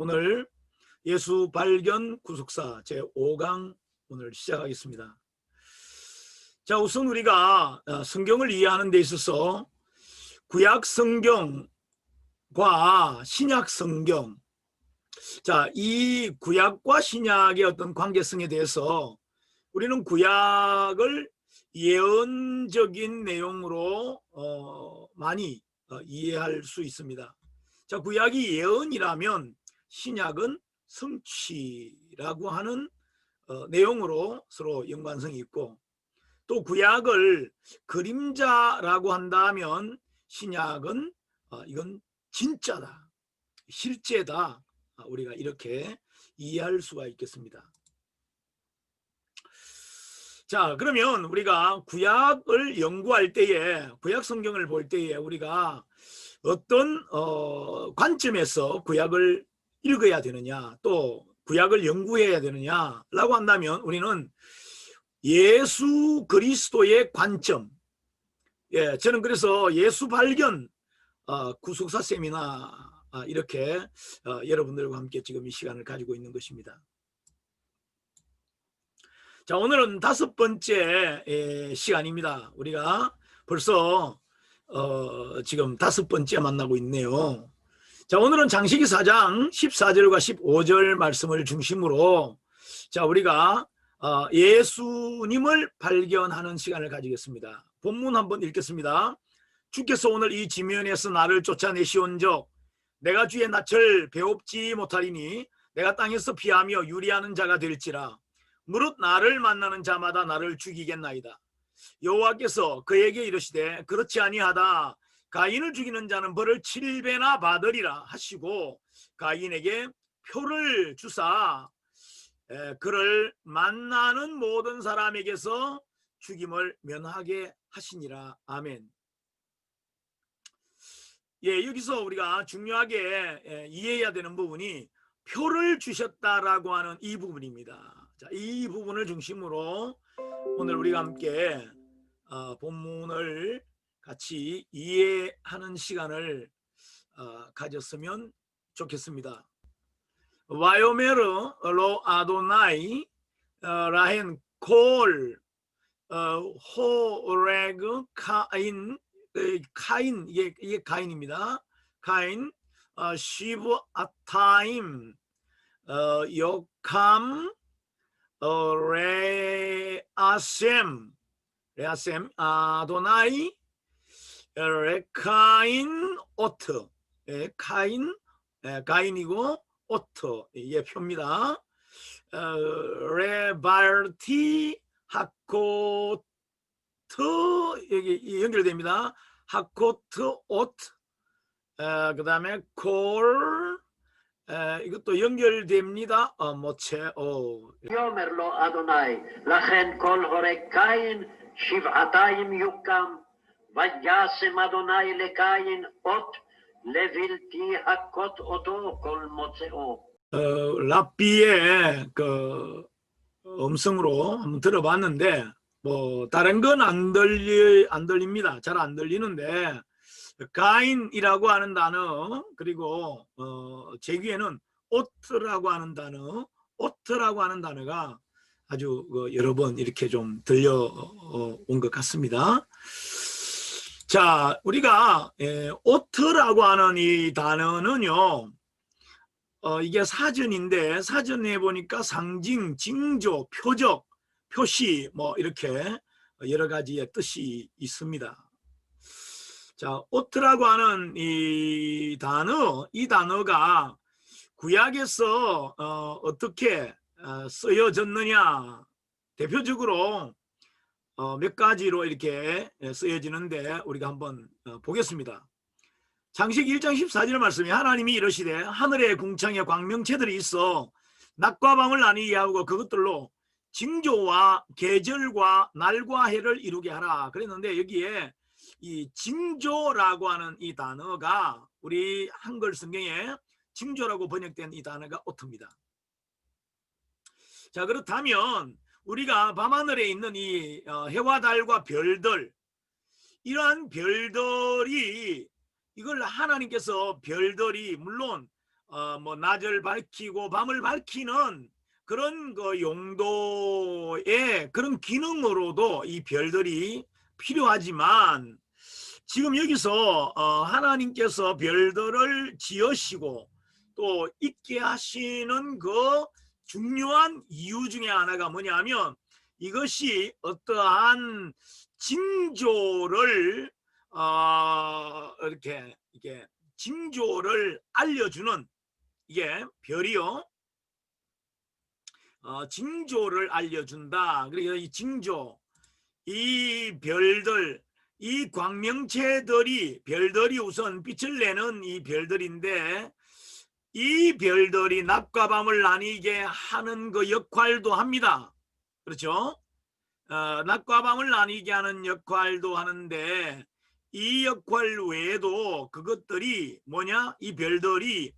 오늘 예수 발견 구속사 제5강 오늘 시작하겠습니다. 자, 우선 우리가 성경을 이해하는 데 있어서 구약 성경과 신약 성경, 자, 이 구약과 신약의 어떤 관계성에 대해서 우리는 구약을 예언적인 내용으로 많이 이해할 수 있습니다. 자, 구약이 예언이라면 신약은 성취라고 하는 내용으로 서로 연관성이 있고, 또 구약을 그림자라고 한다면 신약은 이건 진짜다, 실제다, 우리가 이렇게 이해할 수가 있겠습니다. 자, 그러면 우리가 구약을 연구할 때에, 구약 성경을 볼 때에 우리가 어떤 관점에서 구약을 읽어야 되느냐, 또 구약을 연구해야 되느냐라고 한다면 우리는 예수 그리스도의 관점, 저는 그래서 예수 발견 구속사 세미나 이렇게 여러분들과 함께 지금 이 시간을 가지고 있는 것입니다. 자, 오늘은 5번째 시간입니다. 우리가 벌써 지금 5번째 만나고 있네요. 자, 오늘은 창세기 4장 14절과 15절 말씀을 중심으로 자, 우리가 예수님을 발견하는 시간을 가지겠습니다. 본문 한번 읽겠습니다. 주께서 오늘 이 지면에서 나를 쫓아내시온즉 내가 주의 낯을 배웁지 못하리니 내가 땅에서 피하며 유리하는 자가 될지라. 무릇 나를 만나는 자마다 나를 죽이겠나이다. 여호와께서 그에게 이르시되 그렇지 아니하다. 가인을 죽이는 자는 벌을 7배나 받으리라 하시고 가인에게 표를 주사 그를 만나는 모든 사람에게서 죽임을 면하게 하시니라. 아멘. 여기서 우리가 중요하게 이해해야 되는 부분이 표를 주셨다라고 하는 이 부분입니다. 자, 이 부분을 중심으로 오늘 우리가 함께 본문을 같이 이해하는 시간을 가졌으면 좋겠습니다. 와요메르 로 아도나이 라헨 콜 호레그 카인, 카인, 이게 가인입니다. 가인 시브 아타임 요캄 레아셈 아도나이 레카인 오트. 가인이고 오트, 표입니다. 레발티 하코트, 여기 연결됩니다. 하코트 오트. 그 다음에 콜, 이것도 연결됩니다. 모체오. 요메르로 아도나이 라헨 콜 호레 카인 שבעתיים יוקם וישם אדוני לקין אות לבלתי הכות אותו כל מוצאו. 랍비의 그 음성으로 한번 들어봤는데 뭐 다른 건 안 들립니다. 잘 안 들리는데 가인이라고 하는 단어, 그리고 제 귀에는 오트라고 하는 단어, 오트라고 하는 단어가 아주 여러 번 이렇게 좀 들려온 것 같습니다. 자, 우리가 오트라고 하는 이 단어는요, 이게 사전인데 사전에 보니까 상징, 징조, 표적, 표시 뭐 이렇게 여러 가지의 뜻이 있습니다. 자, 오트라고 하는 이 단어가 구약에서 어떻게 쓰여졌느냐, 대표적으로 몇 가지로 이렇게 쓰여지는데 우리가 한번 보겠습니다. 창세기 1장 14절 말씀에 하나님이 이르시되 하늘의 궁창에 광명체들이 있어 낮과 밤을 나뉘게 하고 그것들로 징조와 계절과 날과 해를 이루게 하라 그랬는데, 여기에 이 징조라고 하는 이 단어가 우리 한글 성경에 징조라고 번역된 이 단어가 오트입니다. 자, 그렇다면 우리가 밤하늘에 있는 이 해와 달과 별들, 이러한 별들이, 이걸 하나님께서 별들이 물론 뭐 낮을 밝히고 밤을 밝히는 그런 그 용도의 그런 기능으로도 이 별들이 필요하지만, 지금 여기서 하나님께서 별들을 지으시고 또 있게 하시는 그 중요한 이유 중에 하나가 뭐냐면, 이것이 어떠한 징조를 이렇게 징조를 알려주는, 이게 별이요, 징조를 알려준다. 그러니까 이 징조, 이 별들, 이 광명체들이, 별들이 우선 빛을 내는 이 별들인데, 이 별들이 낮과 밤을 나뉘게 하는 그 역할도 합니다. 그렇죠? 낮과 밤을 나뉘게 하는 역할도 하는데, 이 역할 외에도 그것들이 뭐냐? 이 별들이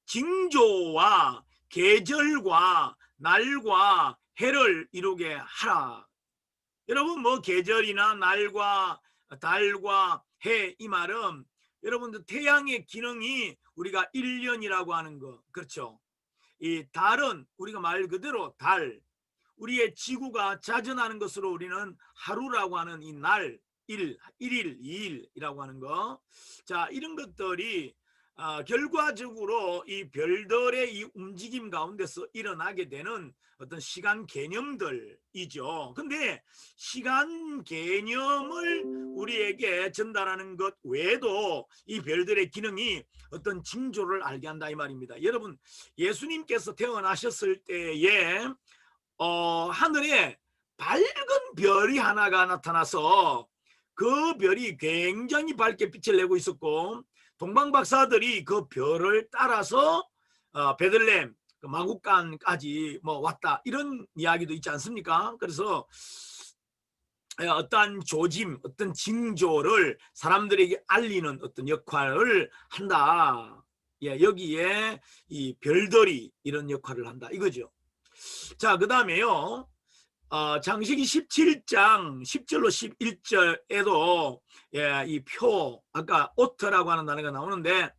징조와 계절과 날과 해를 이루게 하라. 여러분, 뭐 계절이나 날과 달과 해, 이 말은 여러분들 태양의 기능이 우리가 1년이라고 하는 거, 그렇죠? 이 달은 우리가 말 그대로 달, 우리의 지구가 자전하는 것으로 우리는 하루라고 하는 이 날, 1일, 2일이라고 하는 거. 자, 이런 것들이 결과적으로 이 별들의 이 움직임 가운데서 일어나게 되는 어떤 시간 개념들이죠. 근데 시간 개념을 우리에게 전달하는 것 외에도 이 별들의 기능이 어떤 징조를 알게 한다, 이 말입니다. 여러분, 예수님께서 태어나셨을 때에 하늘에 밝은 별이 하나가 나타나서 그 별이 굉장히 밝게 빛을 내고 있었고, 동방박사들이 그 별을 따라서 베들레헴 그 마국간까지 뭐 왔다, 이런 이야기도 있지 않습니까? 그래서 어떠한 조짐, 어떤 징조를 사람들에게 알리는 어떤 역할을 한다. 예, 여기에 이 별들이 이런 역할을 한다, 이거죠. 자, 그 다음에요, 창세기 17장 10절로 11절에도 이 표, 아까 오트라고 하는 단어가 나오는데,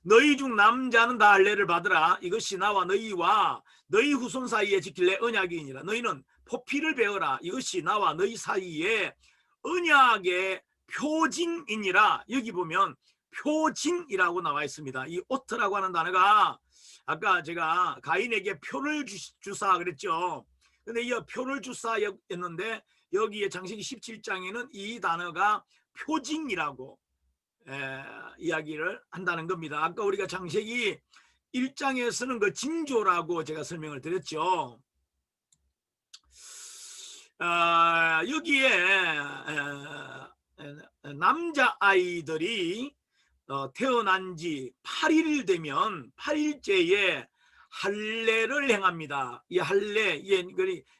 너희 중 남자는 다 할례를 받으라. 이것이 나와 너희와 너희 후손 사이에 지킬 내 언약이니라. 너희는 포피를 배워라. 이것이 나와 너희 사이에 언약의 표징이니라. 여기 보면 표징이라고 나와 있습니다. 이 오트라고 하는 단어가, 아까 제가 가인에게 표를 주사 그랬죠. 근데 이 표를 주사였는데, 여기에 창세기 17장에는 이 단어가 표징이라고 이야기를 한다는 겁니다. 아까 우리가 창세기 1장에서는 그 징조라고 제가 설명을 드렸죠. 여기에 남자아이들이 태어난 지 8일 되면 8일째에 할례를 행합니다. 이 할례,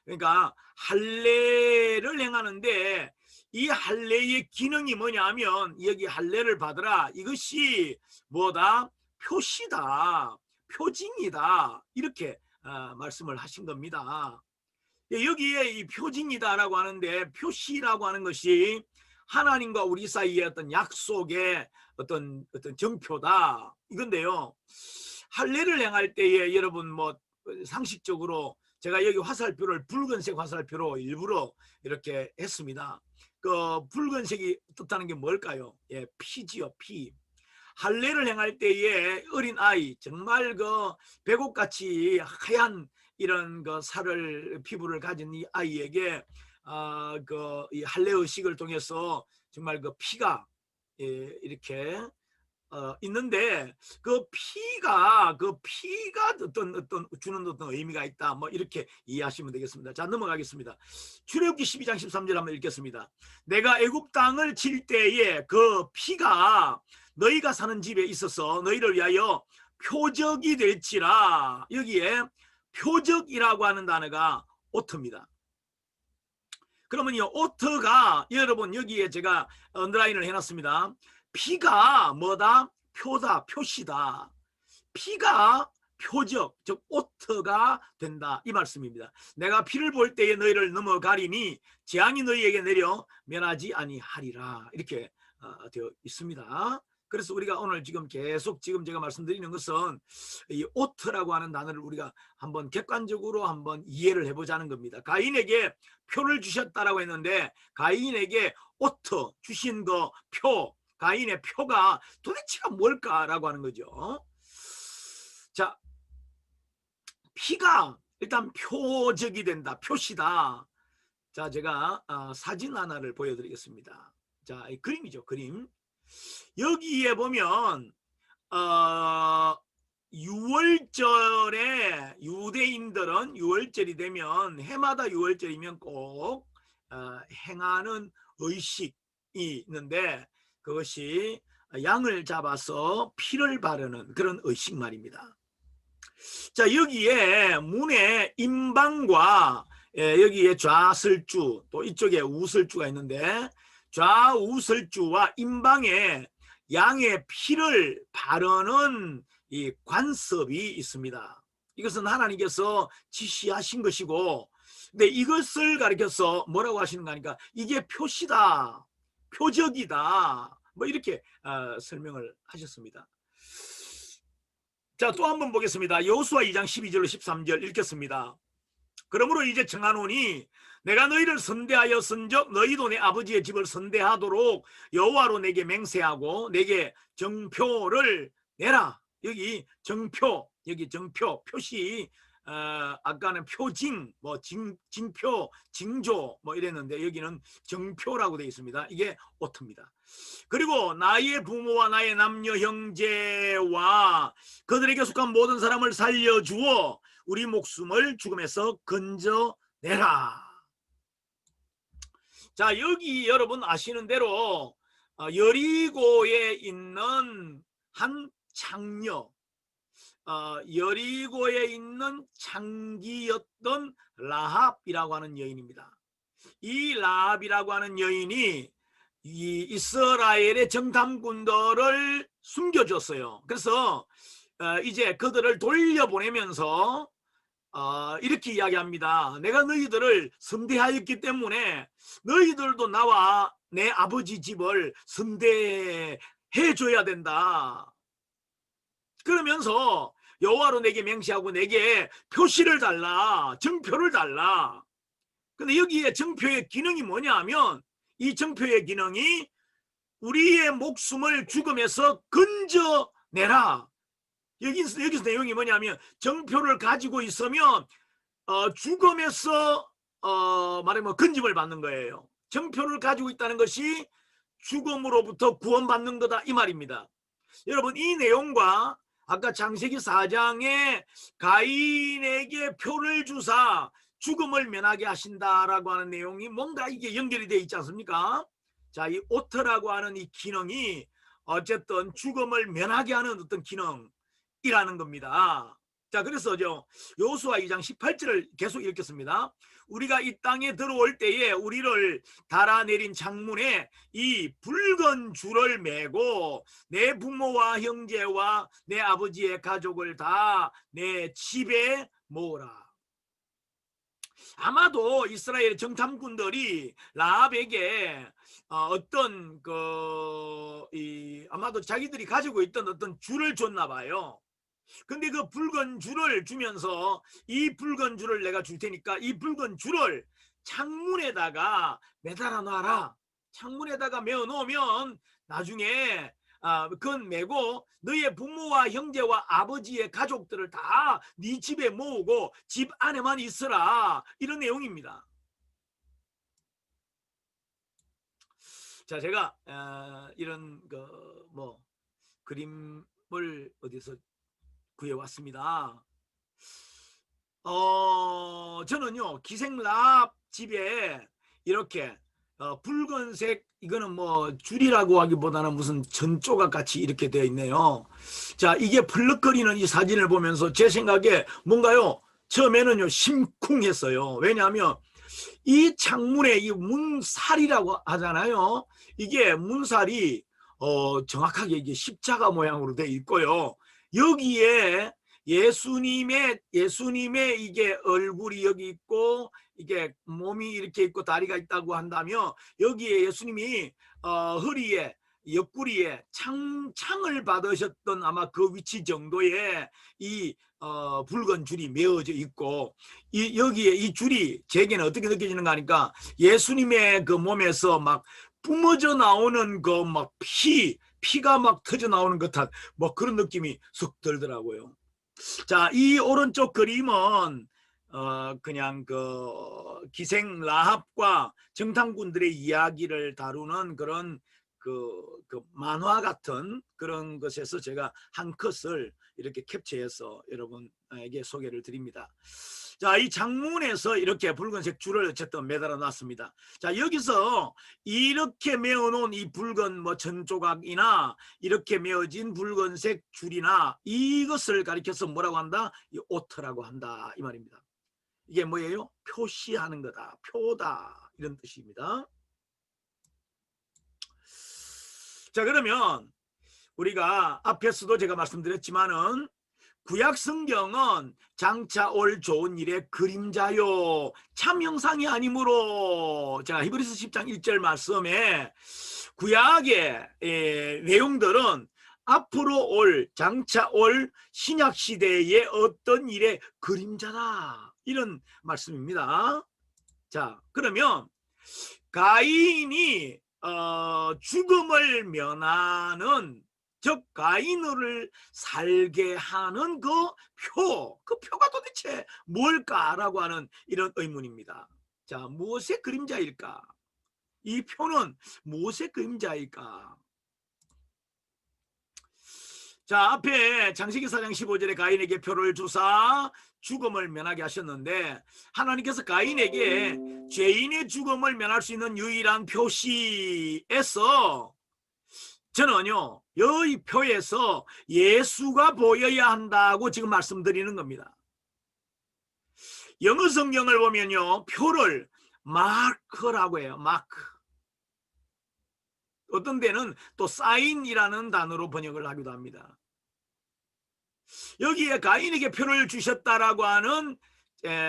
그러니까 할례를 행하는데, 이 할례의 기능이 뭐냐면, 여기 할례를 받으라, 이것이 뭐다? 표시다, 표징이다, 이렇게 말씀을 하신 겁니다. 여기에 이 표징이다라고 하는데, 표시라고 하는 것이 하나님과 우리 사이의 어떤 약속의 어떤 정표다, 이건데요. 할례를 행할 때에 여러분, 뭐 상식적으로 제가 여기 화살표를 붉은색 화살표로 일부러 이렇게 했습니다. 그 붉은색이 뜻하는 게 뭘까요? 예, 피지요, 피. 할례를 행할 때에 어린 아이, 정말 그 배꼽같이 하얀 이런 그 살을, 피부를 가진 이 아이에게 이 할례 의식을 통해서 정말 그 피가 이렇게 있는데, 그 피가 어떤 주는 어떤 의미가 있다, 뭐 이렇게 이해하시면 되겠습니다. 자, 넘어가겠습니다. 출애굽기 12장 13절 한번 읽겠습니다. 내가 애굽 땅을 칠 때에 그 피가 너희가 사는 집에 있어서 너희를 위하여 표적이 될지라. 여기에 표적이라고 하는 단어가 오트입니다. 그러면 이 오트가, 여러분 여기에 제가 언더라인을 해놨습니다. 피가 뭐다? 표다, 표시다. 피가 표적, 즉 오트가 된다, 이 말씀입니다. 내가 피를 볼 때에 너희를 넘어가리니 재앙이 너희에게 내려 멸하지 아니하리라, 이렇게 되어 있습니다. 그래서 우리가 오늘 지금 계속 지금 제가 말씀드리는 것은 이 오트라고 하는 단어를 우리가 한번 객관적으로 한번 이해를 해보자는 겁니다. 가인에게 표를 주셨다라고 했는데 가인에게 오트 주신 그 표, 가인의 표가 도대체가 뭘까라고 하는 거죠. 자, 피가 일단 표적이 된다, 표시다. 자, 제가 사진 하나를 보여드리겠습니다. 자, 이 그림이죠, 그림. 여기에 보면 6월절에 유대인들은 6월절이 되면 해마다 6월절이면 꼭 행하는 의식이 있는데 그것이 양을 잡아서 피를 바르는 그런 의식 말입니다. 자, 여기에 문에 임방과 여기에 좌슬주 또 이쪽에 우슬주가 있는데 좌우슬주와 임방에 양의 피를 바르는 이 관습이 있습니다. 이것은 하나님께서 지시하신 것이고, 근데 이것을 가리켜서 뭐라고 하시는가 하니까 이게 표시다, 표적이다, 뭐 이렇게 설명을 하셨습니다. 자, 또 한번 보겠습니다. 여호수아 2장 12절로 13절 읽겠습니다. 그러므로 이제 청하노니 내가 너희를 선대하였은즉 너희도 내 아버지의 집을 선대하도록 여호와로 내게 맹세하고 내게 정표를 내라. 여기 정표, 여기 정표, 표시, 아까는 표징, 뭐 징표, 징조 뭐 이랬는데 여기는 정표라고 되어 있습니다. 이게 오트입니다. 그리고 나의 부모와 나의 남녀 형제와 그들에게 속한 모든 사람을 살려주어 우리 목숨을 죽음에서 건져내라. 자, 여기 여러분 아시는 대로 여리고에 있는 한 창녀, 여리고에 있는 창기였던 라합이라고 하는 여인입니다. 이 라합이라고 하는 여인이 이 이스라엘의 정탐꾼들을 숨겨줬어요. 그래서 이제 그들을 돌려보내면서 이렇게 이야기합니다. 내가 너희들을 선대하였기 때문에 너희들도 나와 내 아버지 집을 선대해 줘야 된다. 그러면서 여호와로 내게 맹세하고 내게 표시를 달라, 정표를 달라. 근데 여기에 정표의 기능이 뭐냐 하면 이 정표의 기능이 우리의 목숨을 죽음에서 건져내라. 여기서 내용이 뭐냐면 정표를 가지고 있으면 죽음에서 말하면 건짐을 받는 거예요. 정표를 가지고 있다는 것이 죽음으로부터 구원받는 거다 이 말입니다. 여러분, 이 내용과 아까 창세기 4장에 가인에게 표를 주사 죽음을 면하게 하신다라고 하는 내용이 뭔가 이게 연결이 되어 있지 않습니까? 자, 이 오트라고 하는 이 기능이 어쨌든 죽음을 면하게 하는 어떤 기능이라는 겁니다. 자, 그래서 여호수아 2장 18절을 계속 읽겠습니다. 우리가 이 땅에 들어올 때에 우리를 달아내린 창문에 이 붉은 줄을 매고 내 부모와 형제와 내 아버지의 가족을 다 내 집에 모으라. 아마도 이스라엘 정탐꾼들이 라합에게 어떤 아마도 자기들이 가지고 있던 어떤 줄을 줬나 봐요. 근데 그 붉은 줄을 주면서 이 붉은 줄을 내가 줄 테니까 이 붉은 줄을 창문에다가 매달아 놔라. 창문에다가 메어 놓으면 나중에 그건 메고 너의 부모와 형제와 아버지의 가족들을 다 네 집에 모으고 집 안에만 있으라. 이런 내용입니다. 자, 제가 이런 그림을 어디서 구해왔습니다. 저는요 기생랍 집에 이렇게 붉은색, 이거는 뭐 줄이라고 하기보다는 무슨 전조각 같이 이렇게 되어 있네요. 자, 이게 펄럭거리는 이 사진을 보면서 제 생각에 뭔가요 처음에는요 심쿵했어요. 왜냐하면 이 창문에 이 문살이라고 하잖아요. 이게 문살이 정확하게 이게 십자가 모양으로 되어 있고요. 여기에 예수님의 이게 얼굴이 여기 있고 이게 몸이 이렇게 있고 다리가 있다고 한다면 여기에 예수님이 허리에 옆구리에 창을 받으셨던 아마 그 위치 정도에 이 붉은 줄이 메어져 있고, 여기에 이 줄이 제게는 어떻게 느껴지는가 하니까 예수님의 그 몸에서 막 뿜어져 나오는 그 막 피가 막 터져 나오는 듯한 뭐 그런 느낌이 쏙 들더라고요. 자, 이 오른쪽 그림은 그냥 그 기생 라합과 정탐꾼들의 이야기를 다루는 그런 그 만화 같은 그런 것에서 제가 한 컷을 이렇게 캡처해서 여러분에게 소개를 드립니다. 자, 이 장문에서 이렇게 붉은색 줄을 어쨌든 매달아 놨습니다. 자, 여기서 이렇게 메어놓은 이 붉은 뭐 천조각이나 이렇게 메어진 붉은색 줄이나 이것을 가리켜서 뭐라고 한다? 이 오트라고 한다, 이 말입니다. 이게 뭐예요? 표시하는 거다, 표다, 이런 뜻입니다. 자, 그러면 우리가 앞에서도 제가 말씀드렸지만은 구약 성경은 장차 올 좋은 일의 그림자요 참 형상이 아니므로, 제가 히브리서 10장 1절 말씀에 구약의 내용들은 앞으로 올 장차 올 신약 시대의 어떤 일의 그림자다, 이런 말씀입니다. 자, 그러면 가인이 죽음을 면하는, 즉 가인을 살게 하는 그 표가 도대체 뭘까라고 하는 이런 의문입니다. 자, 무엇의 그림자일까? 이 표는 무엇의 그림자일까? 자, 앞에 창세기 4장 15절에 가인에게 표를 주사 죽음을 면하게 하셨는데, 하나님께서 가인에게 죄인의 죽음을 면할 수 있는 유일한 표시에서 저는요, 이 표에서 예수가 보여야 한다고 지금 말씀드리는 겁니다. 영어 성경을 보면요, 표를 마크라고 해요. 마크. 어떤 데는 또 사인이라는 단어로 번역을 하기도 합니다. 여기에 가인에게 표를 주셨다라고 하는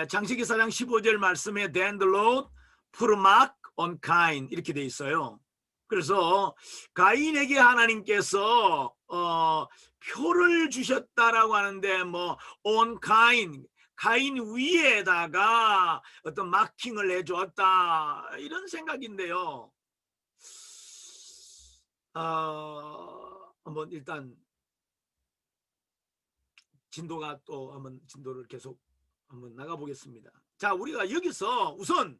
창세기 4장 15절 말씀에 Then the Lord put a mark on Cain, 이렇게 돼 있어요. 그래서 가인에게 하나님께서 표를 주셨다라고 하는데, 뭐 on Cain, 가인 위에다가 어떤 마킹을 해주었다, 이런 생각인데요. 한번 일단 진도가 또 한번 진도를 계속 한번 나가 보겠습니다. 자, 우리가 여기서 우선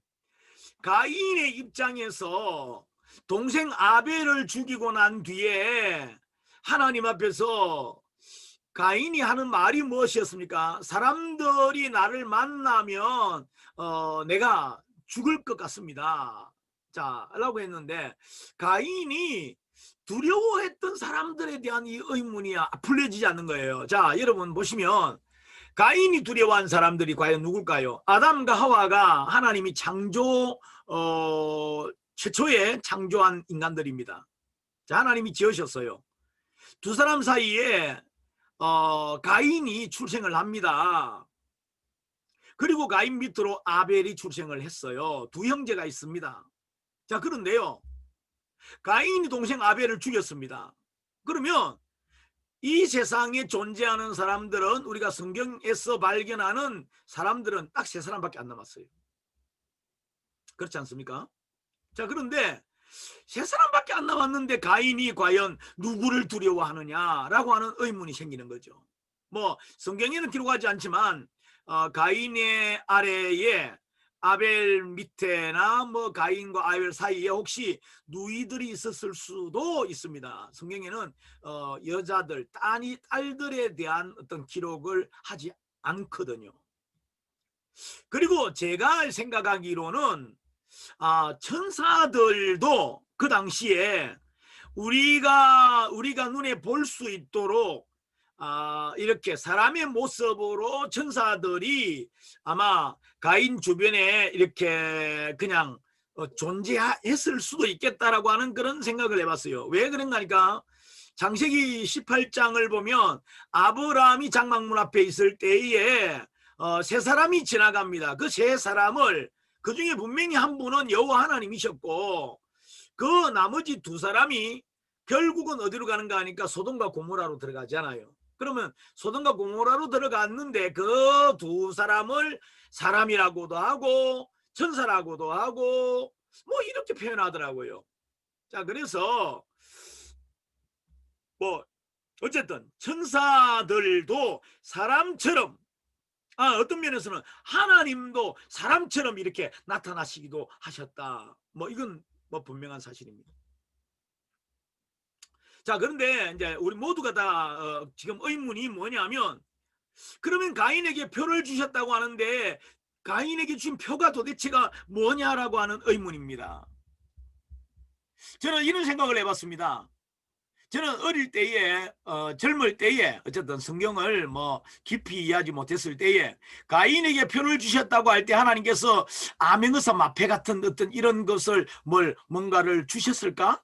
가인의 입장에서 동생 아벨을 죽이고 난 뒤에 하나님 앞에서 가인이 하는 말이 무엇이었습니까? 사람들이 나를 만나면 내가 죽을 것 같습니다. 자, 라고 했는데, 가인이 두려워했던 사람들에 대한 이 의문이 풀려지지 않는 거예요. 자, 여러분 보시면 가인이 두려워한 사람들이 과연 누굴까요? 아담과 하와가 하나님이 최초에 창조한 인간들입니다. 자, 하나님이 지으셨어요. 두 사람 사이에 가인이 출생을 합니다. 그리고 가인 밑으로 아벨이 출생을 했어요. 두 형제가 있습니다. 자, 그런데요, 가인이 동생 아벨을 죽였습니다. 그러면 이 세상에 존재하는 사람들은, 우리가 성경에서 발견하는 사람들은 딱 세 사람밖에 안 남았어요. 그렇지 않습니까? 자, 그런데 세 사람밖에 안 남았는데 가인이 과연 누구를 두려워하느냐라고 하는 의문이 생기는 거죠. 뭐 성경에는 기록하지 않지만 가인의 아래에 아벨 밑에나 뭐 가인과 아벨 사이에 혹시 누이들이 있었을 수도 있습니다. 성경에는 여자들, 딸들에 대한 어떤 기록을 하지 않거든요. 그리고 제가 생각하기로는 천사들도 그 당시에 우리가 눈에 볼 수 있도록 이렇게 사람의 모습으로 천사들이 아마 가인 주변에 이렇게 그냥 존재했을 수도 있겠다라고 하는 그런 생각을 해봤어요. 왜 그런가 하니까 창세기 18장을 보면 아브라함이 장막문 앞에 있을 때에 세 사람이 지나갑니다. 그 세 사람을, 그 중에 분명히 한 분은 여호와 하나님이셨고 그 나머지 두 사람이 결국은 어디로 가는가 하니까 소돔과 고모라로 들어가잖아요. 그러면 소돔과 고모라로 들어갔는데 그 두 사람을 사람이라고도 하고 천사라고도 하고 뭐 이렇게 표현하더라고요. 자, 그래서 뭐 어쨌든 천사들도 사람처럼, 어떤 면에서는 하나님도 사람처럼 이렇게 나타나시기도 하셨다. 뭐 이건 뭐 분명한 사실입니다. 자, 그런데 이제 우리 모두가 다 지금 의문이 뭐냐면, 그러면 가인에게 표를 주셨다고 하는데 가인에게 주신 표가 도대체가 뭐냐라고 하는 의문입니다. 저는 이런 생각을 해봤습니다. 저는 어릴 때에 젊을 때에 어쨌든 성경을 뭐 깊이 이해하지 못했을 때에 가인에게 표를 주셨다고 할 때 하나님께서 아멘의사 마패 같은 어떤 이런 것을 뭔가를 주셨을까?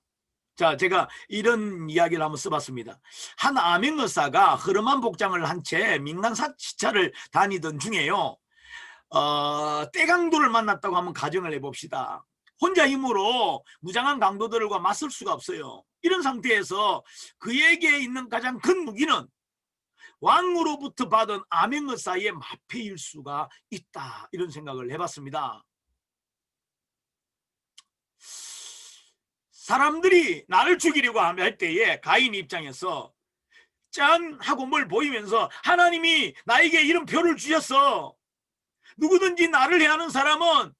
자, 제가 이런 이야기를 한번 써봤습니다. 한 암행의사가 허름한 복장을 한 채 명랑시차를 다니던 중에요, 떼강도를 만났다고 한번 가정을 해봅시다. 혼자 힘으로 무장한 강도들과 맞설 수가 없어요. 이런 상태에서 그에게 있는 가장 큰 무기는 왕으로부터 받은 암행의사의 마패일 수가 있다. 이런 생각을 해봤습니다. 사람들이 나를 죽이려고 할 때에 가인 입장에서 짠 하고 뭘 보이면서 하나님이 나에게 이런 표를 주셨어. 누구든지 나를 해하는 사람은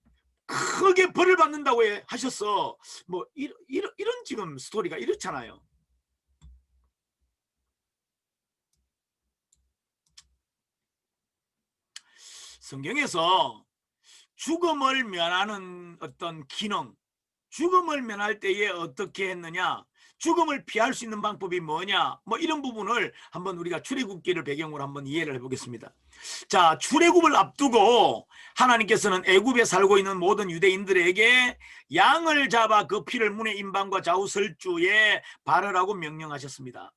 크게 벌을 받는다고 하셨어. 뭐 이런 지금 스토리가 이렇잖아요. 성경에서 죽음을 면하는 어떤 기능, 죽음을 면할 때에 어떻게 했느냐, 죽음을 피할 수 있는 방법이 뭐냐, 뭐 이런 부분을 한번 우리가 출애굽기를 배경으로 한번 이해를 해보겠습니다. 자, 출애굽을 앞두고 하나님께서는 애굽에 살고 있는 모든 유대인들에게 양을 잡아 그 피를 문의 임방과 좌우 설주에 바르라고 명령하셨습니다.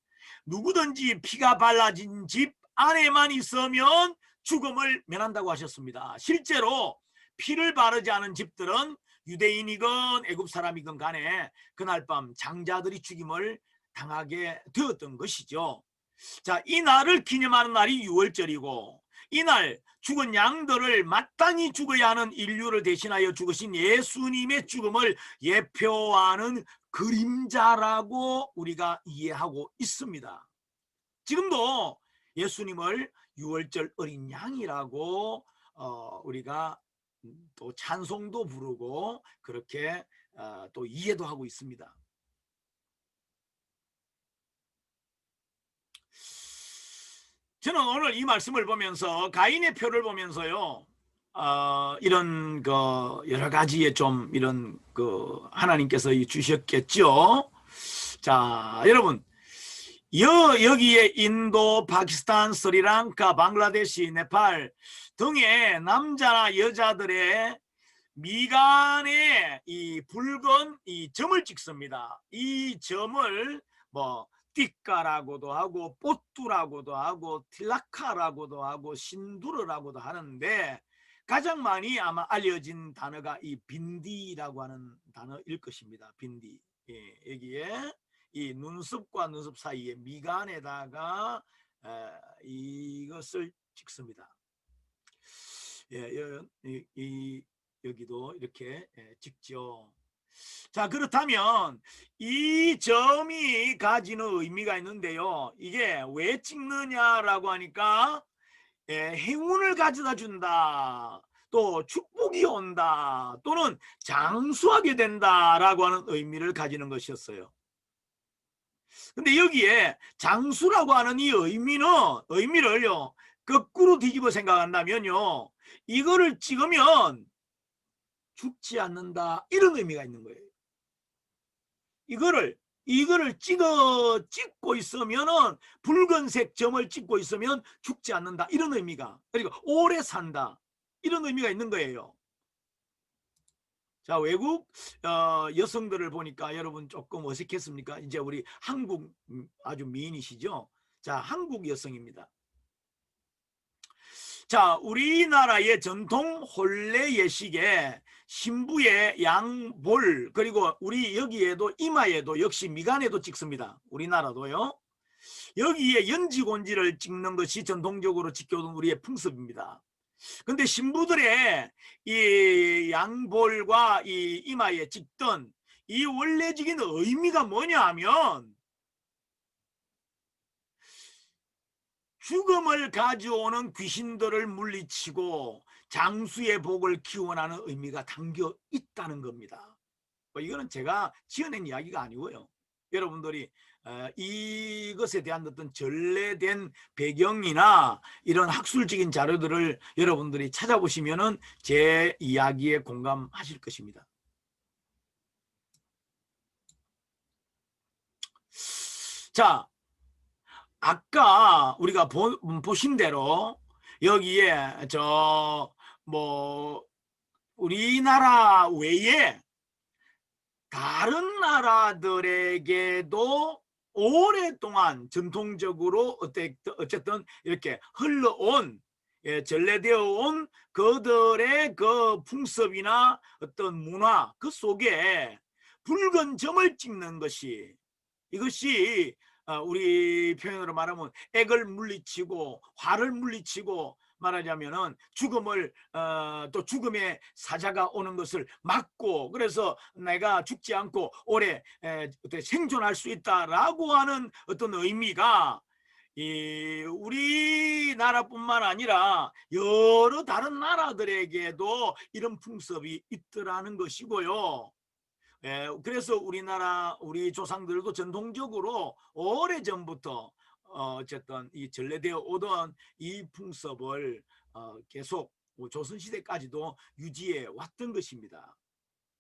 누구든지 피가 발라진 집 안에만 있으면 죽음을 면한다고 하셨습니다. 실제로 피를 바르지 않은 집들은 유대인이건 애굽 사람이건 간에 그날 밤 장자들이 죽임을 당하게 되었던 것이죠. 자, 이 날을 기념하는 날이 6월절이고 이날 죽은 양들을 마땅히 죽어야 하는 인류를 대신하여 죽으신 예수님의 죽음을 예표하는 그림자라고 우리가 이해하고 있습니다. 지금도 예수님을 6월절 어린 양이라고 우리가 또 찬송도 부르고 그렇게 또 이해도 하고 있습니다. 저는 오늘 이 말씀을 보면서 가인의 표를 보면서요, 이런 그 여러 가지의 좀 이런 그 하나님께서 주셨겠죠. 자, 여러분, 여기에 인도, 파키스탄, 스리랑카, 방글라데시, 네팔 등의 남자나 여자들의 미간에 이 붉은 이 점을 찍습니다. 이 점을 뭐 띠까라고도 하고 뽀뚜라고도 하고 틸라카라고도 하고 신두르라고도 하는데 가장 많이 아마 알려진 단어가 이 빈디라고 하는 단어일 것입니다. 빈디. 예, 여기에 이 눈썹과 눈썹 사이에 미간에다가 이것을 찍습니다. 예, 여기도 이렇게 찍죠. 자, 그렇다면 이 점이 가지는 의미가 있는데요, 이게 왜 찍느냐라고 하니까 행운을 가져다 준다, 또 축복이 온다, 또는 장수하게 된다라고 하는 의미를 가지는 것이었어요. 근데 여기에 장수라고 하는 이 의미를요 거꾸로 뒤집어 생각한다면요, 이거를 찍으면 죽지 않는다, 이런 의미가 있는 거예요. 이거를 찍고 있으면은 붉은색 점을 찍고 있으면 죽지 않는다, 이런 의미가, 그리고 오래 산다, 이런 의미가 있는 거예요. 자, 외국 여성들을 보니까 여러분 조금 어색했습니까? 이제 우리 한국 아주 미인이시죠? 자, 한국 여성입니다. 자, 우리나라의 전통 혼례 예식에 신부의 양볼, 그리고 우리 여기에도 이마에도 역시 미간에도 찍습니다. 우리나라도요. 여기에 연지곤지를 찍는 것이 전통적으로 지켜온 우리의 풍습입니다. 근데 신부들의 이 양볼과 이 이마에 찍던 이 원래적인 의미가 뭐냐 하면, 죽음을 가져오는 귀신들을 물리치고 장수의 복을 기원하는 의미가 담겨 있다는 겁니다. 이거는 제가 지어낸 이야기가 아니고요. 여러분들이 이것에 대한 어떤 전래된 배경이나 이런 학술적인 자료들을 여러분들이 찾아보시면은 제 이야기에 공감하실 것입니다. 자, 아까 우리가 보신 대로 여기에 우리나라 외에 다른 나라들에게도 오랫동안 전통적으로 어쨌든 이렇게 흘러온, 전래되어 온 그들의 그 풍습이나 어떤 문화 그 속에 붉은 점을 찍는 것이, 이것이 우리 표현으로 말하면 액을 물리치고 화를 물리치고, 말하자면은 죽음을 또 죽음의 사자가 오는 것을 막고, 그래서 내가 죽지 않고 오래 생존할 수 있다라고 하는 어떤 의미가 이 우리나라뿐만 아니라 여러 다른 나라들에게도 이런 풍습이 있더라는 것이고요. 그래서 우리 조상들도 전통적으로 오래전부터 어쨌든 이 전래되어 오던 이 풍습을 계속 조선시대까지도 유지해 왔던 것입니다.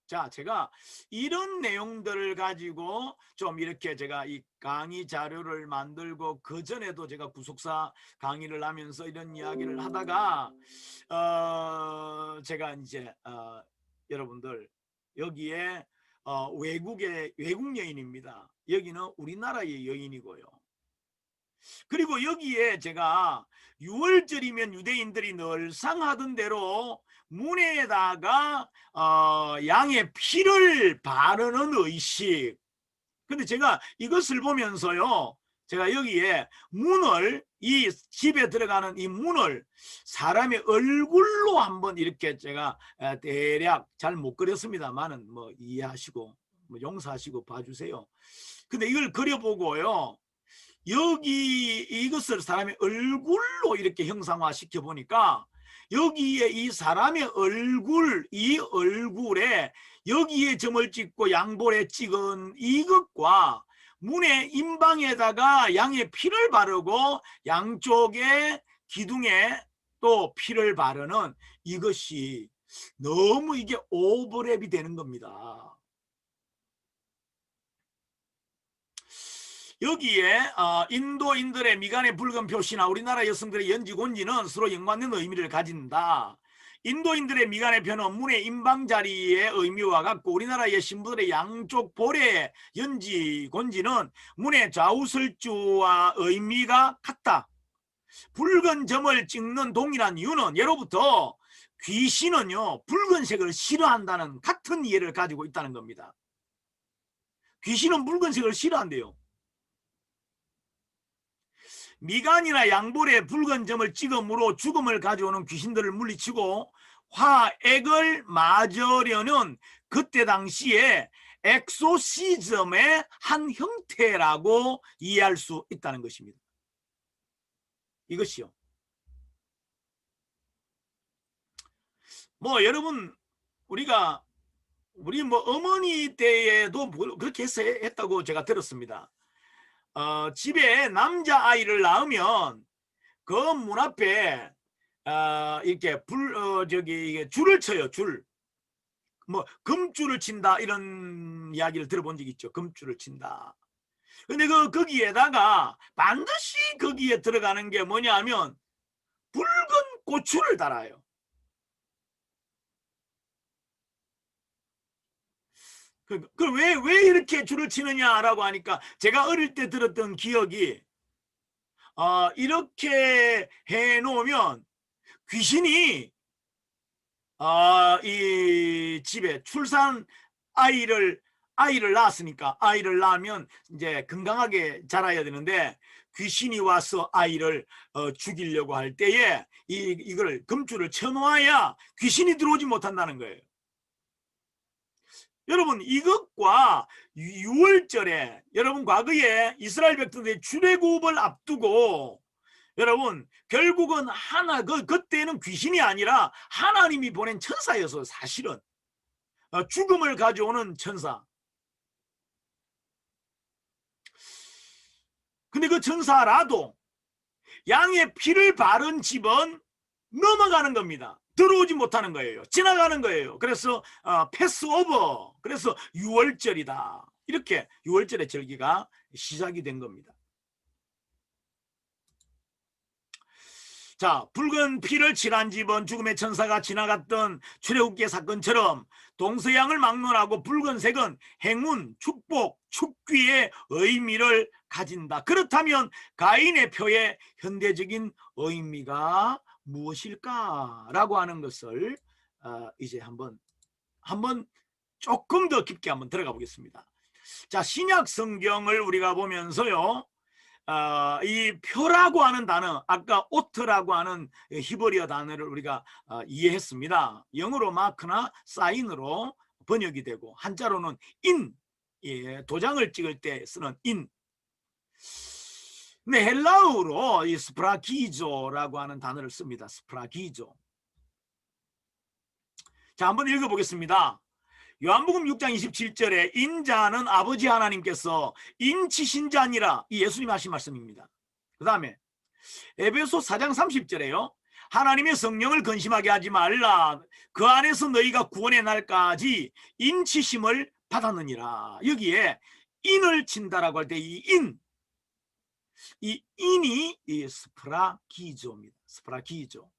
자, 제가 이런 내용들을 가지고 좀 이렇게 제가 이 강의 자료를 만들고, 그 전에도 제가 구속사 강의를 하면서 이런 이야기를 하다가 제가 이제 여러분들 여기에 외국 여인입니다. 여기는 우리나라의 여인이고요. 그리고 여기에 제가 6월절이면 유대인들이 늘상 하던 대로 문에다가 양의 피를 바르는 의식. 근데 제가 이것을 보면서요, 제가 여기에 문을, 이 집에 들어가는 이 문을 사람의 얼굴로 한번 이렇게 제가 대략 잘 못 그렸습니다만은 뭐 이해하시고 뭐 용서하시고 봐주세요. 근데 이걸 그려보고요, 여기 이것을 사람의 얼굴로 이렇게 형상화 시켜 보니까 여기에 이 사람의 얼굴, 이 얼굴에 여기에 점을 찍고 양볼에 찍은 이것과 문의 임방에다가 양의 피를 바르고 양쪽에 기둥에 또 피를 바르는 이것이 너무 이게 오버랩이 되는 겁니다. 여기에 인도인들의 미간의 붉은 표시나 우리나라 여성들의 연지곤지는 서로 연관된 의미를 가진다. 인도인들의 미간의 표는 문의 임방 자리의 의미와 같고, 우리나라의 신부들의 양쪽 볼의 연지곤지는 문의 좌우설주와 의미가 같다. 붉은 점을 찍는 동일한 이유는 예로부터 귀신은요 붉은색을 싫어한다는 같은 이해를 가지고 있다는 겁니다. 귀신은 붉은색을 싫어한대요. 미간이나 양볼에 붉은 점을 찍음으로 죽음을 가져오는 귀신들을 물리치고 화액을 맞으려는 그때 당시에 엑소시즘의 한 형태라고 이해할 수 있다는 것입니다. 이것이요. 뭐 여러분, 우리 뭐 어머니 때에도 그렇게 했다고 제가 들었습니다. 집에 남자아이를 낳으면 그 문 앞에 이렇게 줄을 쳐요. 뭐 금줄을 친다 이런 이야기를 들어본 적 있죠. 금줄을 친다. 근데 거기에다가 반드시 거기에 들어가는 게 뭐냐 하면 붉은 고추를 달아요. 왜 이렇게 줄을 치느냐라고 하니까, 제가 어릴 때 들었던 기억이 이렇게 해놓으면 귀신이 이 집에 아이를 낳았으니까 아이를 낳으면 이제 건강하게 자라야 되는데 귀신이 와서 아이를 죽이려고 할 때에 이걸 금줄을 쳐놓아야 귀신이 들어오지 못한다는 거예요. 여러분, 이것과 유월절에 여러분 과거에 이스라엘 백성들의 출애굽을 앞두고 여러분 결국은 그때는 귀신이 아니라 하나님이 보낸 천사여서 사실은 죽음을 가져오는 천사. 근데 그 천사라도 양의 피를 바른 집은 넘어가는 겁니다. 들어오지 못하는 거예요. 지나가는 거예요. 그래서 패스오버, 그래서 유월절이다. 이렇게 유월절의 절기가 시작이 된 겁니다. 자, 붉은 피를 칠한 집은 죽음의 천사가 지나갔던 출애굽기 사건처럼 동서양을 막론하고 붉은색은 행운, 축복, 축귀의 의미를 가진다. 그렇다면 가인의 표의 현대적인 의미가 무엇일까라고 하는 것을 이제 한번 조금 더 깊게 한번 들어가 보겠습니다. 자, 신약 성경을 우리가 보면서요, 이 표라고 하는 단어, 아까 오트라고 하는 히브리어 단어를 우리가 이해했습니다. 영어로 마크나 사인으로 번역이 되고 한자로는 인, 도장을 찍을 때 쓰는 인. 근데 헬라어로 이 스프라기조라고 하는 단어를 씁니다. 스프라기조. 자, 한번 읽어보겠습니다. 요한복음 6장 27절에 인자는 아버지 하나님께서 인치신 자니라, 이 예수님 하신 말씀입니다. 그 다음에 에베소 4장 30절에요. 하나님의 성령을 근심하게 하지 말라. 그 안에서 너희가 구원의 날까지 인치심을 받았느니라. 여기에 인을 친다라고 할 때 이 인이 이 스프라기조입니다. 스프라기조.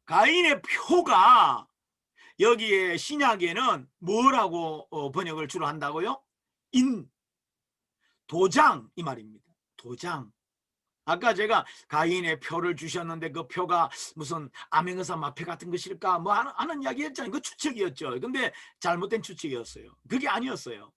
가인의 표가 여기에 신약에는 뭐라고 번역을 주로 한다고요? 도장, 이 말입니다. 도장. 아까 제가 가인의 표를 주셨는데 그 표가 무슨 암행어사 마패 같은 것일까 뭐 하는 이야기 했잖아요. 그 추측이었죠. 근데 잘못된 추측이었어요. 그게 아니었어요.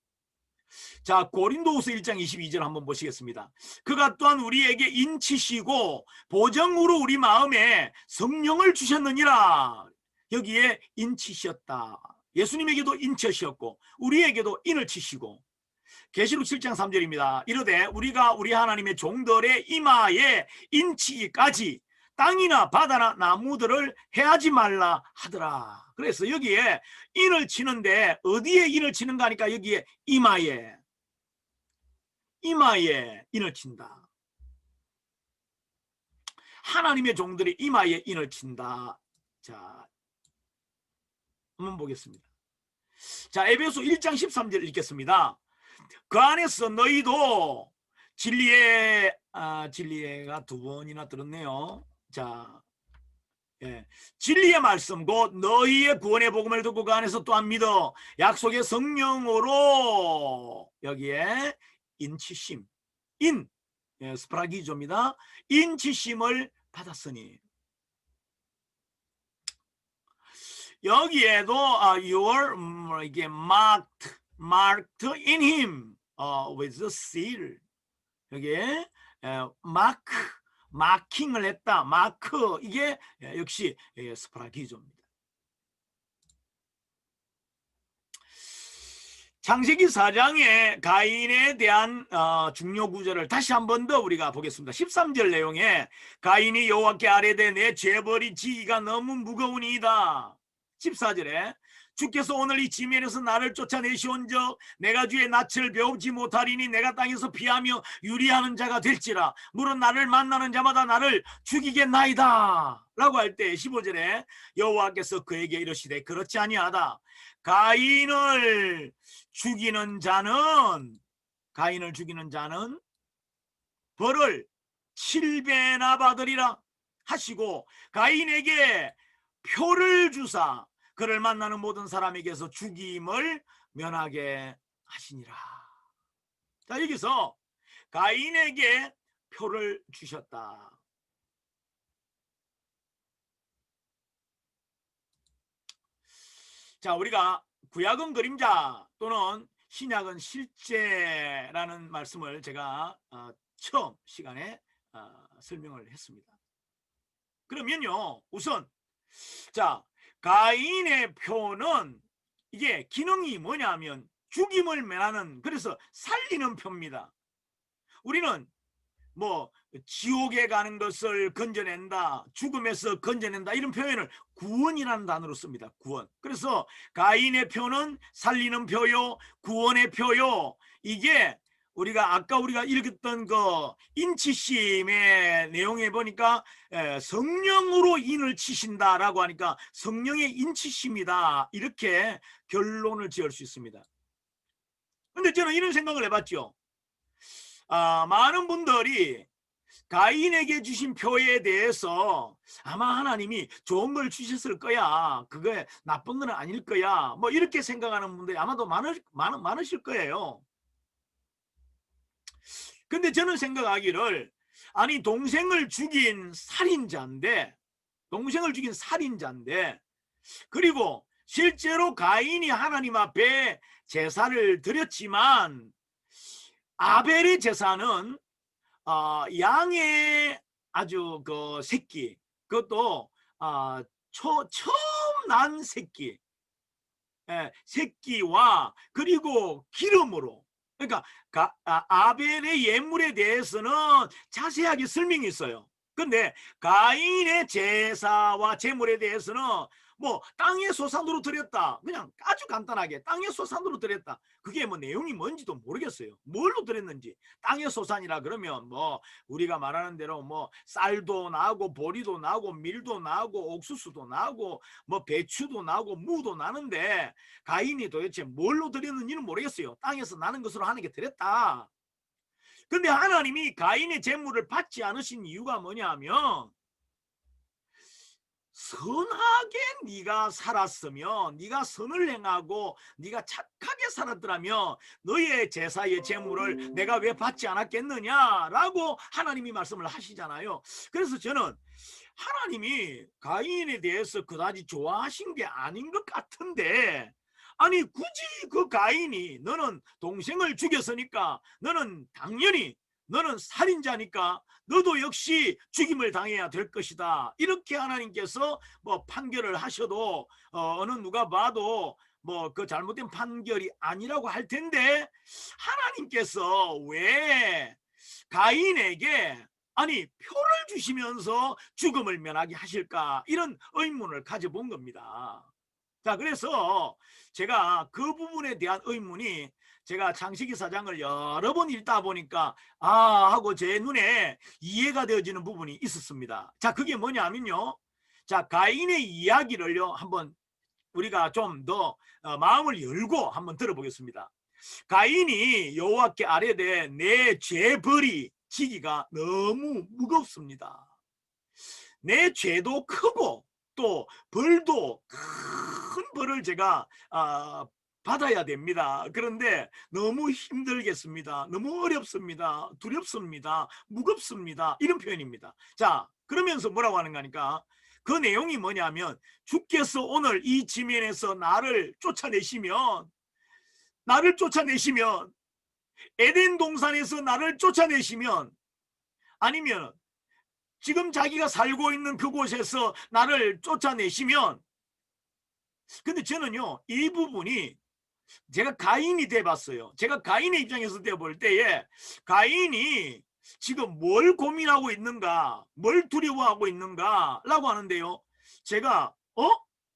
자, 고린도후서 1장 22절 한번 보시겠습니다. 그가 또한 우리에게 인치시고 보정으로 우리 마음에 성령을 주셨느니라. 여기에 인치셨다. 예수님에게도 인치셨고 우리에게도 인을 치시고. 계시록 7장 3절입니다. 이르되 우리가 우리 하나님의 종들의 이마에 인치기까지 땅이나 바다나 나무들을 해하지 말라 하더라. 그래서 여기에 인을 치는데 어디에 인을 치는가 하니까 여기에 이마에 인을 친다. 하나님의 종들이 이마에 인을 친다. 자, 한번 보겠습니다. 자, 에베소 1장 13절 읽겠습니다. 그 안에서 너희도 진리가 두 번이나 들었네요. 자, 진리의 말씀 곧 너희의 구원의 복음을 듣고 그 안에서 또한 믿어 약속의 성령으로 여기에 인치심, 스프라기조입니다. 인치심을 받았으니. 여기에도 your 이게 marked in him with the seal. 여기에 마킹을 했다. 마크, 이게 역시 스프라기조입니다. 창세기 4장의 가인에 대한 중요 구절을 다시 한 번 더 우리가 보겠습니다. 13절 내용에 가인이 여호와께 아뢰되 내 죄벌이 지기가 너무 무거우니이다. 14절에 주께서 오늘 이 지면에서 나를 쫓아내시온즉 내가 주의 낯을 배우지 못하리니 내가 땅에서 피하며 유리하는 자가 될지라 물은 나를 만나는 자마다 나를 죽이겠나이다 라고 할 때 15절에 여호와께서 그에게 이르시되 그렇지 아니하다. 가인을 죽이는 자는 벌을 7배나 받으리라 하시고 가인에게 표를 주사 그를 만나는 모든 사람에게서 죽임을 면하게 하시니라. 자, 여기서 가인에게 표를 주셨다. 자, 우리가 구약은 그림자 또는 신약은 실제라는 말씀을 제가 처음 시간에 설명을 했습니다. 그러면요, 우선 자, 가인의 표는 이게 기능이 뭐냐면 죽임을 면하는, 그래서 살리는 표입니다. 우리는 뭐 지옥에 가는 것을 건져낸다, 죽음에서 건져낸다, 이런 표현을 구원이라는 단어로 씁니다. 구원. 그래서 가인의 표는 살리는 표요, 구원의 표요. 이게 아까 우리가 읽었던 그 인치심의 내용에 보니까 성령으로 인을 치신다라고 하니까 성령의 인치심이다, 이렇게 결론을 지을 수 있습니다. 근데 저는 이런 생각을 해봤죠. 많은 분들이 가인에게 주신 표에 대해서 아마 하나님이 좋은 걸 주셨을 거야, 그게 나쁜 건 아닐 거야, 뭐 이렇게 생각하는 분들이 아마도 많으실 거예요. 근데 저는 생각하기를, 아니 동생을 죽인 살인자인데, 그리고 실제로 가인이 하나님 앞에 제사를 드렸지만 아벨의 제사는 양의 아주 그 새끼, 그것도 처음 난 새끼, 새끼와 그리고 기름으로, 그러니까 아벨의 예물에 대해서는 자세하게 설명이 있어요. 근데 가인의 제사와 제물에 대해서는 뭐 땅의 소산으로 드렸다, 그냥 아주 간단하게 땅의 소산으로 드렸다, 그게 뭐 내용이 뭔지도 모르겠어요. 뭘로 드렸는지. 땅의 소산이라 그러면 뭐 우리가 말하는 대로 뭐 쌀도 나고 보리도 나고 밀도 나고 옥수수도 나고 뭐 배추도 나고 무도 나는데, 가인이 도대체 뭘로 드렸는지는 모르겠어요. 땅에서 나는 것으로 하는 게 드렸다. 근데 하나님이 가인의 제물을 받지 않으신 이유가 뭐냐면, 선하게 네가 살았으면, 네가 선을 행하고 네가 착하게 살았더라면 너의 제사의 제물을 내가 왜 받지 않았겠느냐라고 하나님이 말씀을 하시잖아요. 그래서 저는 하나님이 가인에 대해서 그다지 좋아하신 게 아닌 것 같은데, 아니 굳이 그 가인이 너는 동생을 죽였으니까 너는 당연히 너는 살인자니까 너도 역시 죽임을 당해야 될 것이다, 이렇게 하나님께서 뭐 판결을 하셔도 어느 누가 봐도 뭐 그 잘못된 판결이 아니라고 할 텐데, 하나님께서 왜 가인에게 아니 표를 주시면서 죽음을 면하게 하실까, 이런 의문을 가져본 겁니다. 자, 그래서 제가 그 부분에 대한 의문이, 제가 창세기 4장을 여러 번 읽다 보니까 하고 제 눈에 이해가 되어지는 부분이 있었습니다. 자, 그게 뭐냐면요, 자, 가인의 이야기를요 한번 우리가 좀 더 마음을 열고 한번 들어보겠습니다. 가인이 여호와께 아뢰되 내 죄벌이 지기가 너무 무겁습니다. 내 죄도 크고 또 벌도 큰 벌을 제가 받아야 됩니다. 그런데 너무 힘들겠습니다. 너무 어렵습니다. 두렵습니다. 무겁습니다. 이런 표현입니다. 자, 그러면서 뭐라고 하는가 하니까, 그 내용이 뭐냐면, 주께서 오늘 이 지면에서 나를 쫓아내시면 에덴 동산에서 나를 쫓아내시면, 아니면 지금 자기가 살고 있는 그곳에서 나를 쫓아내시면, 근데 저는요 이 부분이, 제가 가인이 돼봤어요. 제가 가인의 입장에서 돼볼 때에 가인이 지금 뭘 고민하고 있는가, 뭘 두려워하고 있는가 라고 하는데요, 제가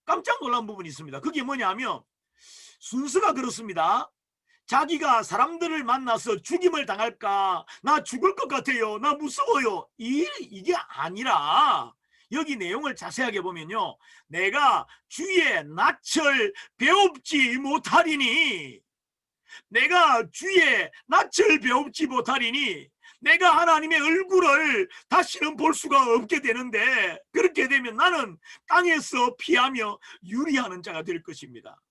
깜짝 놀란 부분이 있습니다. 그게 뭐냐면, 순서가 그렇습니다. 자기가 사람들을 만나서 죽임을 당할까, 나 죽을 것 같아요, 나 무서워요, 이게 아니라, 여기 내용을 자세하게 보면요, 내가 주의 낯을 배웁지 못하리니, 내가 하나님의 얼굴을 다시는 볼 수가 없게 되는데, 그렇게 되면 나는 땅에서 피하며 유리하는 자가 될 것입니다.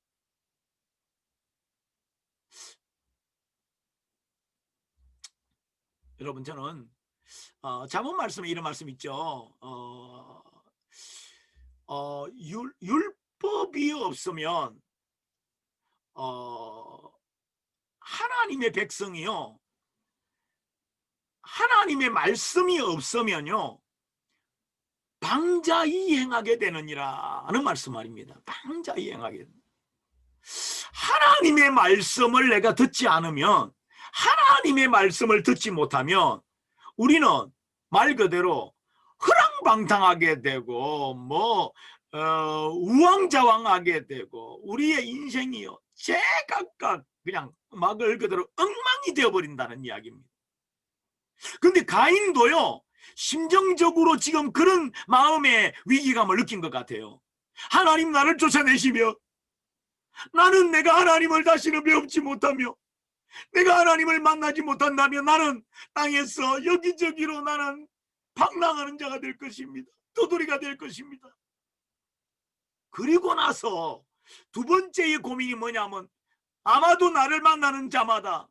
여러분, 저는 잠언 말씀에 이런 말씀 있죠. 율법이 없으면 하나님의 백성이요, 하나님의 말씀이 없으면요 방자이행하게 되느니라는 말씀 말입니다. 방자이행하게. 하나님의 말씀을 내가 듣지 않으면, 하나님의 말씀을 듣지 못하면 우리는 말 그대로 허랑방탕하게 되고 우왕좌왕하게 되고 우리의 인생이요 제각각 그냥 말 그대로 엉망이 되어버린다는 이야기입니다. 근데 가인도요 심정적으로 지금 그런 마음의 위기감을 느낀 것 같아요. 하나님 나를 쫓아내시며 나는 내가 하나님을 다시는 배우지 못하며 내가 하나님을 만나지 못한다면 나는 땅에서 여기저기로 나는 방랑하는 자가 될 것입니다. 도돌이가 될 것입니다. 그리고 나서 두 번째의 고민이 뭐냐면, 아마도 나를 만나는 자마다,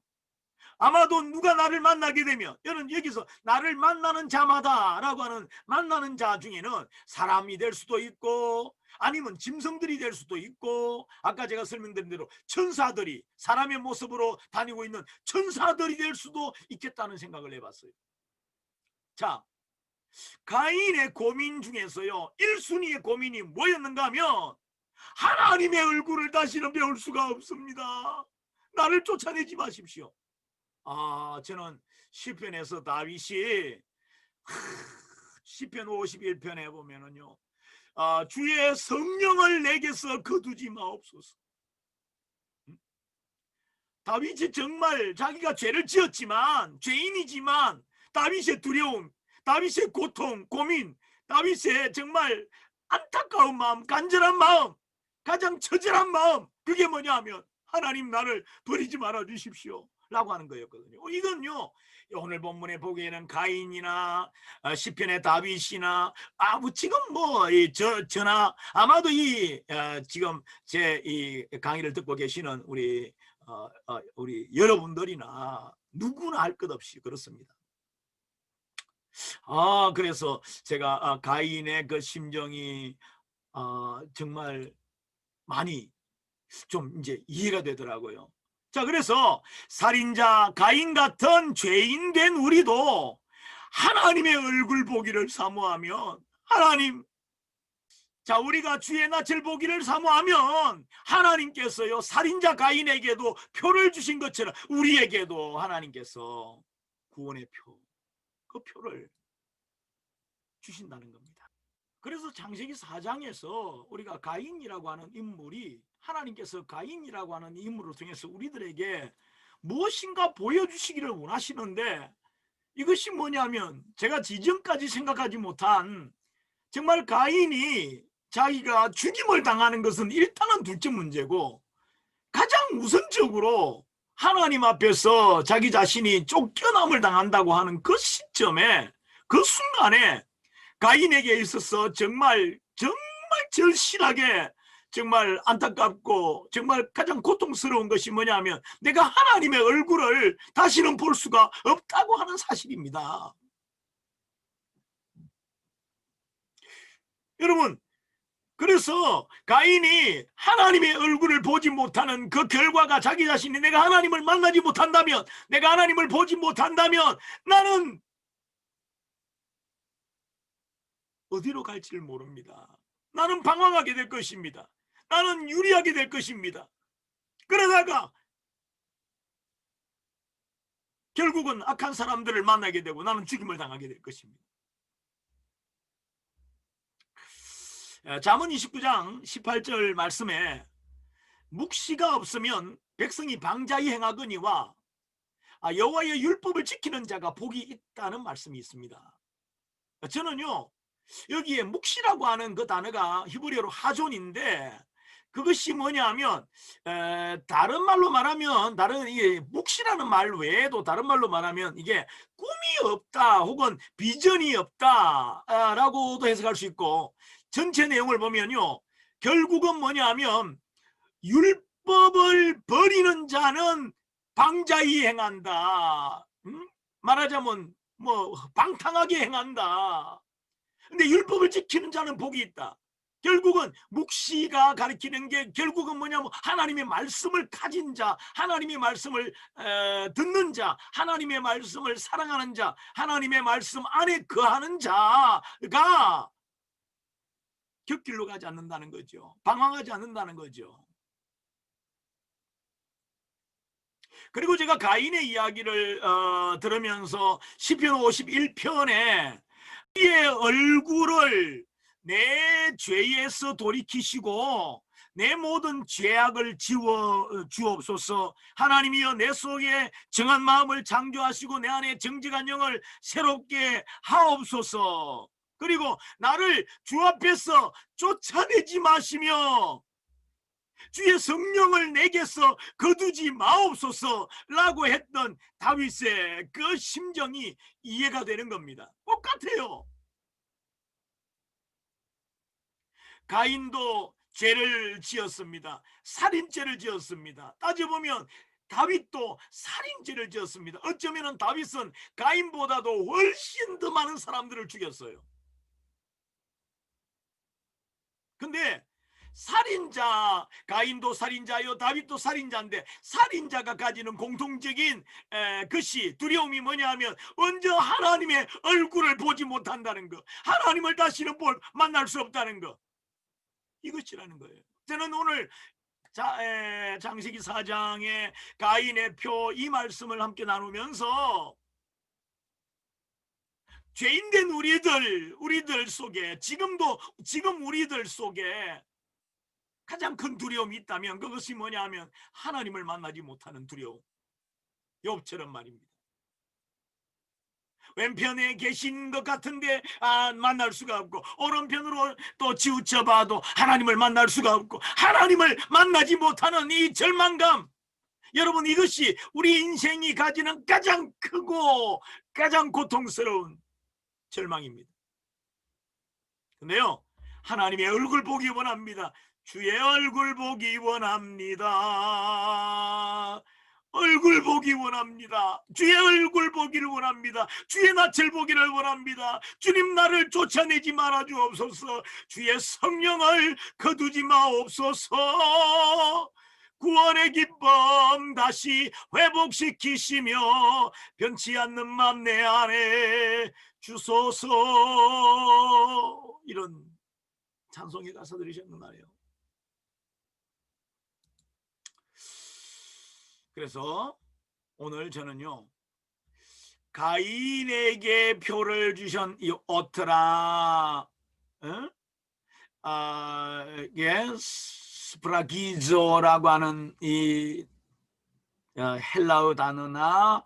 아마도 누가 나를 만나게 되면, 여러분 여기서 나를 만나는 자마다 라고 하는 만나는 자 중에는 사람이 될 수도 있고 아니면 짐승들이 될 수도 있고, 아까 제가 설명드린 대로 천사들이, 사람의 모습으로 다니고 있는 천사들이 될 수도 있겠다는 생각을 해봤어요. 자, 가인의 고민 중에서요 1순위의 고민이 뭐였는가 하면, 하나님의 얼굴을 다시는 배울 수가 없습니다. 나를 쫓아내지 마십시오. 저는 시편에서 다윗이 시편 51편에 보면은요 주의 성령을 내게서 거두지 마옵소서. 다윗이 정말 자기가 죄를 지었지만, 죄인이지만 다윗의 두려움, 다윗의 고통, 고민, 다윗의 정말 안타까운 마음, 간절한 마음, 가장 처절한 마음, 그게 뭐냐 하면 하나님 나를 버리지 말아 주십시오 라고 하는 거였거든요. 이건요 오늘 본문에 보기에는 가인이나 시편의 다윗이나 지금 저나 아마도 지금 제 이 강의를 듣고 계시는 우리 여러분들이나 누구나 할 것 없이 그렇습니다. 그래서 제가 가인의 그 심정이 정말 많이 좀 이제 이해가 되더라고요. 자, 그래서 살인자 가인 같은 죄인 된 우리도 하나님의 얼굴 보기를 사모하면, 하나님, 자, 우리가 주의 낯을 보기를 사모하면 하나님께서요 살인자 가인에게도 표를 주신 것처럼 우리에게도 하나님께서 구원의 표, 그 표를 주신다는 겁니다. 그래서 창세기 4장에서 우리가 가인이라고 하는 인물이, 하나님께서 가인이라고 하는 인물을 통해서 우리들에게 무엇인가 보여주시기를 원하시는데, 이것이 뭐냐면 제가 지금까지 생각하지 못한, 정말 가인이 자기가 죽임을 당하는 것은 일단은 둘째 문제고, 가장 우선적으로 하나님 앞에서 자기 자신이 쫓겨남을 당한다고 하는 그 시점에, 그 순간에 가인에게 있어서 정말 절실하게, 정말 안타깝고 정말 가장 고통스러운 것이 뭐냐면, 내가 하나님의 얼굴을 다시는 볼 수가 없다고 하는 사실입니다. 여러분, 그래서 가인이 하나님의 얼굴을 보지 못하는 그 결과가, 자기 자신이 내가 하나님을 만나지 못한다면, 내가 하나님을 보지 못한다면 나는 어디로 갈지를 모릅니다. 나는 방황하게 될 것입니다. 나는 유리하게 될 것입니다. 그러다가 결국은 악한 사람들을 만나게 되고 나는 죽임을 당하게 될 것입니다. 잠언 29장 18절 말씀에 묵시가 없으면 백성이 방자히 행하거니와 여호와의 율법을 지키는 자가 복이 있다는 말씀이 있습니다. 저는요 여기에 묵시라고 하는 그 단어가 히브리어로 하존인데, 그것이 뭐냐면 다른 말로 말하면, 다른 이 묵시라는 말 외에도 다른 말로 말하면 이게 꿈이 없다 혹은 비전이 없다 라고도 해석할 수 있고, 전체 내용을 보면요 결국은 뭐냐면 율법을 버리는 자는 방자히 행한다, 말하자면 방탕하게 행한다. 근데 율법을 지키는 자는 복이 있다. 결국은 묵시가 가리키는 게 결국은 뭐냐면 하나님의 말씀을 가진 자, 하나님의 말씀을 듣는 자, 하나님의 말씀을 사랑하는 자, 하나님의 말씀 안에 거하는 자가 곁길로 가지 않는다는 거죠. 방황하지 않는다는 거죠. 그리고 제가 가인의 이야기를 들으면서 시편 51편에 그의 얼굴을 내 죄에서 돌이키시고 내 모든 죄악을 지워 주옵소서. 하나님이여 내 속에 정한 마음을 창조하시고 내 안에 정직한 영을 새롭게 하옵소서. 그리고 나를 주 앞에서 쫓아내지 마시며 주의 성령을 내게서 거두지 마옵소서 라고 했던 다윗의 그 심정이 이해가 되는 겁니다. 똑같아요. 가인도 죄를 지었습니다. 살인죄를 지었습니다. 따져보면 다윗도 살인죄를 지었습니다. 어쩌면 다윗은 가인보다도 훨씬 더 많은 사람들을 죽였어요. 근데 살인자, 가인도 살인자요, 다윗도 살인자인데 살인자가 가지는 공통적인 것이 두려움이 뭐냐 하면 언제 하나님의 얼굴을 보지 못한다는 거, 하나님을 다시는 만날 수 없다는 거, 이것이라는 거예요. 저는 오늘 창세기 4장의 가인의 표 이 말씀을 함께 나누면서 죄인된 우리들 속에 지금 우리들 속에 가장 큰 두려움이 있다면 그것이 뭐냐 하면 하나님을 만나지 못하는 두려움. 욥처럼 말입니다. 왼편에 계신 것 같은데 만날 수가 없고 오른편으로 또 치우쳐봐도 하나님을 만날 수가 없고 하나님을 만나지 못하는 이 절망감, 여러분 이것이 우리 인생이 가지는 가장 크고 가장 고통스러운 절망입니다. 근데요, 하나님의 얼굴 보기 원합니다. 주의 얼굴 보기 원합니다. 얼굴 보기 원합니다. 주의 얼굴 보기를 원합니다. 주의 낯을 보기를 원합니다. 주님 나를 쫓아내지 말아 주옵소서. 주의 성령을 거두지 마옵소서. 구원의 기쁨 다시 회복시키시며 변치 않는 맘 내 안에 주소서. 이런 찬송의 가사 들으셨는 말이에요. 그래서 오늘 저는요, 가인에게 표를 주신 이 오트라, 스프라기조라고 하는 이 헬라어 단어나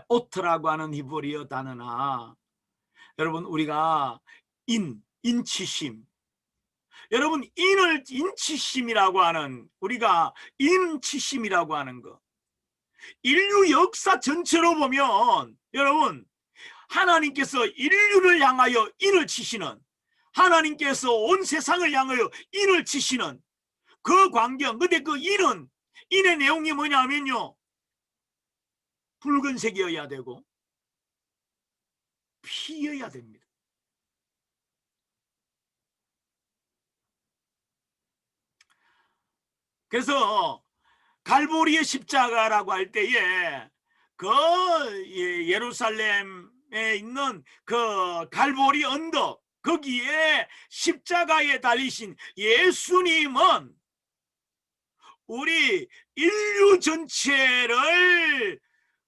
오트라고 하는 히브리어 단어나, 여러분 우리가 인치심, 여러분 인치심이라고 하는, 우리가 인치심이라고 하는 거, 인류 역사 전체로 보면 여러분 하나님께서 인류를 향하여 인을 치시는, 하나님께서 온 세상을 향하여 인을 치시는 그 광경. 근데 그 인의 내용이 뭐냐면요, 붉은색이어야 되고 피여야 됩니다. 그래서 갈보리의 십자가라고 할 때에 그 예루살렘에 있는 그 갈보리 언덕, 거기에 십자가에 달리신 예수님은 우리 인류 전체를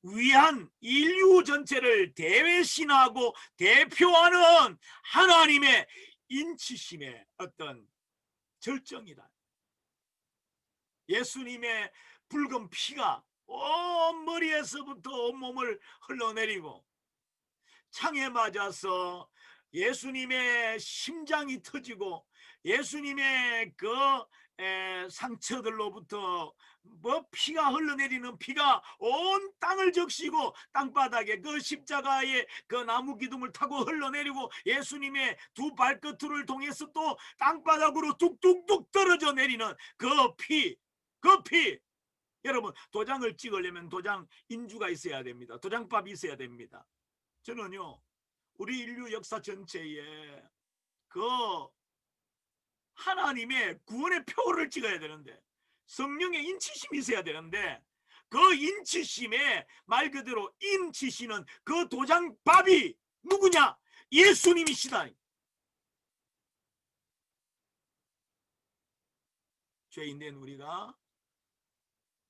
위한, 인류 전체를 대외신하고 대표하는 하나님의 인치심의 어떤 절정이다. 예수님의 붉은 피가 온 머리에서부터 온몸을 흘러내리고 창에 맞아서 예수님의 심장이 터지고 예수님의 그 상처들로부터 피가 흘러내리는 피가 온 땅을 적시고 땅바닥에 그 십자가의 그 나무 기둥을 타고 흘러내리고 예수님의 두 발끝을 통해서 또 땅바닥으로 뚝뚝뚝 떨어져 내리는 그 피, 여러분 도장을 찍으려면 도장 인주가 있어야 됩니다. 도장밥이 있어야 됩니다. 저는요, 우리 인류 역사 전체에 그 하나님의 구원의 표를 찍어야 되는데, 성령의 인치심이 있어야 되는데, 그 인치심에 말 그대로 인치시는 그 도장밥이 누구냐? 예수님이시다. 죄인된 우리가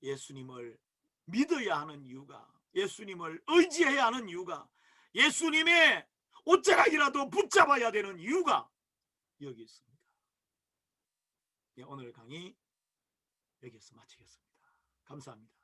예수님을 믿어야 하는 이유가, 예수님을 의지해야 하는 이유가, 예수님의 옷자락이라도 붙잡아야 되는 이유가 여기 있습니다. 오늘 강의 여기서 마치겠습니다. 감사합니다.